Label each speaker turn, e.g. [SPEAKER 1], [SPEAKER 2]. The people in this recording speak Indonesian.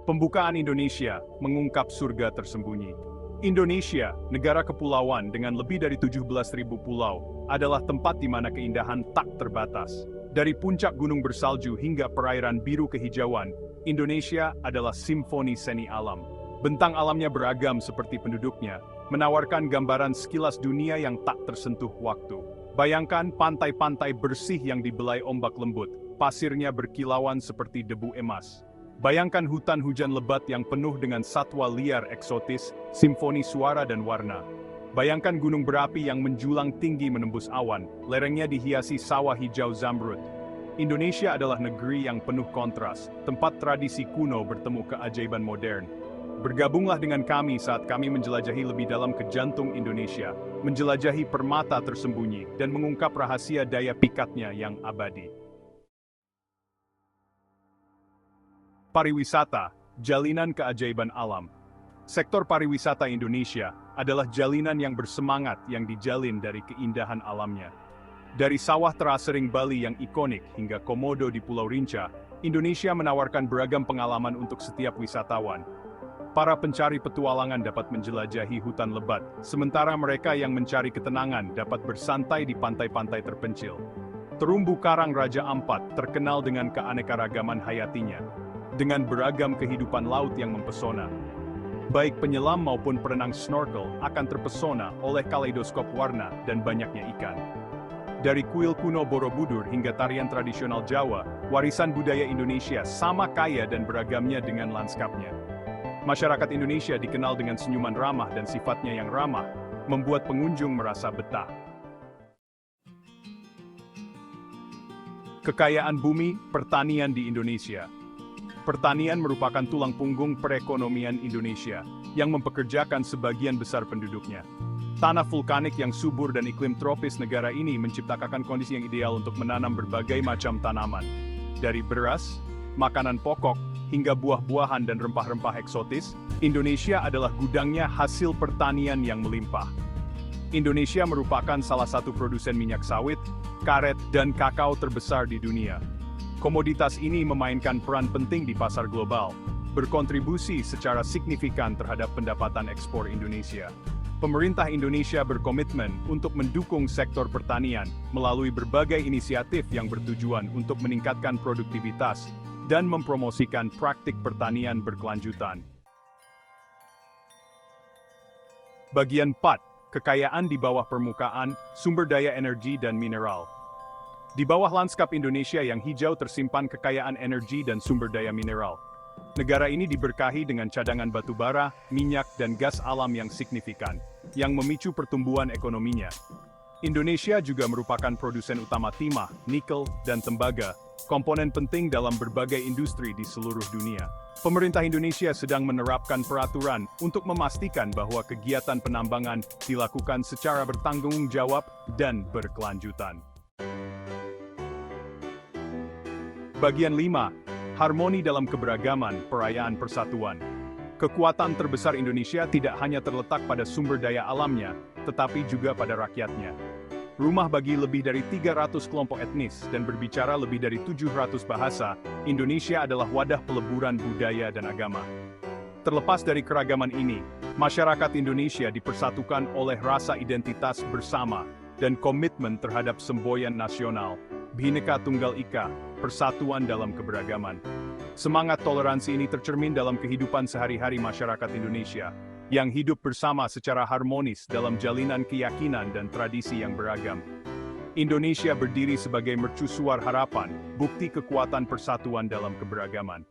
[SPEAKER 1] Pembukaan Indonesia mengungkap surga tersembunyi. Indonesia, negara kepulauan dengan lebih dari 17.000 pulau, adalah tempat di mana keindahan tak terbatas. Dari puncak gunung bersalju hingga perairan biru kehijauan, Indonesia adalah simfoni seni alam. Bentang alamnya beragam seperti penduduknya, menawarkan gambaran sekilas dunia yang tak tersentuh waktu. Bayangkan pantai-pantai bersih yang dibelai ombak lembut, pasirnya berkilauan seperti debu emas. Bayangkan hutan hujan lebat yang penuh dengan satwa liar eksotis, simfoni suara dan warna. Bayangkan gunung berapi yang menjulang tinggi menembus awan, lerengnya dihiasi sawah hijau zamrud. Indonesia adalah negeri yang penuh kontras, tempat tradisi kuno bertemu keajaiban modern. Bergabunglah dengan kami saat kami menjelajahi lebih dalam ke jantung Indonesia, menjelajahi permata tersembunyi, dan mengungkap rahasia daya pikatnya yang abadi. Pariwisata, jalinan keajaiban alam. Sektor pariwisata Indonesia adalah jalinan yang bersemangat yang dijalin dari keindahan alamnya. Dari sawah terasering Bali yang ikonik hingga Komodo di Pulau Rinca, Indonesia menawarkan beragam pengalaman untuk setiap wisatawan. Para pencari petualangan dapat menjelajahi hutan lebat, sementara mereka yang mencari ketenangan dapat bersantai di pantai-pantai terpencil. Terumbu karang Raja Ampat terkenal dengan keanekaragaman hayatinya, dengan beragam kehidupan laut yang mempesona. Baik penyelam maupun perenang snorkel akan terpesona oleh kaleidoskop warna dan banyaknya ikan. Dari kuil kuno Borobudur hingga tarian tradisional Jawa, warisan budaya Indonesia sama kaya dan beragamnya dengan lanskapnya. Masyarakat Indonesia dikenal dengan senyuman ramah dan sifatnya yang ramah, membuat pengunjung merasa betah. Kekayaan bumi, pertanian di Indonesia. Pertanian merupakan tulang punggung perekonomian Indonesia, yang mempekerjakan sebagian besar penduduknya. Tanah vulkanik yang subur dan iklim tropis negara ini menciptakan kondisi yang ideal untuk menanam berbagai macam tanaman. Dari beras, makanan pokok, hingga buah-buahan dan rempah-rempah eksotis, Indonesia adalah gudangnya hasil pertanian yang melimpah. Indonesia merupakan salah satu produsen minyak sawit, karet, dan kakao terbesar di dunia. Komoditas ini memainkan peran penting di pasar global, berkontribusi secara signifikan terhadap pendapatan ekspor Indonesia. Pemerintah Indonesia berkomitmen untuk mendukung sektor pertanian melalui berbagai inisiatif yang bertujuan untuk meningkatkan produktivitas dan mempromosikan praktik pertanian berkelanjutan. Bagian 4. Kekayaan di bawah permukaan, sumber daya energi dan mineral. Di bawah lanskap Indonesia yang hijau tersimpan kekayaan energi dan sumber daya mineral. Negara ini diberkahi dengan cadangan batu bara, minyak, dan gas alam yang signifikan, yang memicu pertumbuhan ekonominya. Indonesia juga merupakan produsen utama timah, nikel, dan tembaga, komponen penting dalam berbagai industri di seluruh dunia. Pemerintah Indonesia sedang menerapkan peraturan untuk memastikan bahwa kegiatan penambangan dilakukan secara bertanggung jawab dan berkelanjutan. Bagian 5. Harmoni dalam keberagaman, perayaan persatuan. Kekuatan terbesar Indonesia tidak hanya terletak pada sumber daya alamnya, tetapi juga pada rakyatnya. Rumah bagi lebih dari 300 kelompok etnis dan berbicara lebih dari 700 bahasa, Indonesia adalah wadah peleburan budaya dan agama. Terlepas dari keragaman ini, masyarakat Indonesia dipersatukan oleh rasa identitas bersama dan komitmen terhadap semboyan nasional, Bhinneka Tunggal Ika, persatuan dalam keberagaman. Semangat toleransi ini tercermin dalam kehidupan sehari-hari masyarakat Indonesia, yang hidup bersama secara harmonis dalam jalinan keyakinan dan tradisi yang beragam. Indonesia berdiri sebagai mercusuar harapan, bukti kekuatan persatuan dalam keberagaman.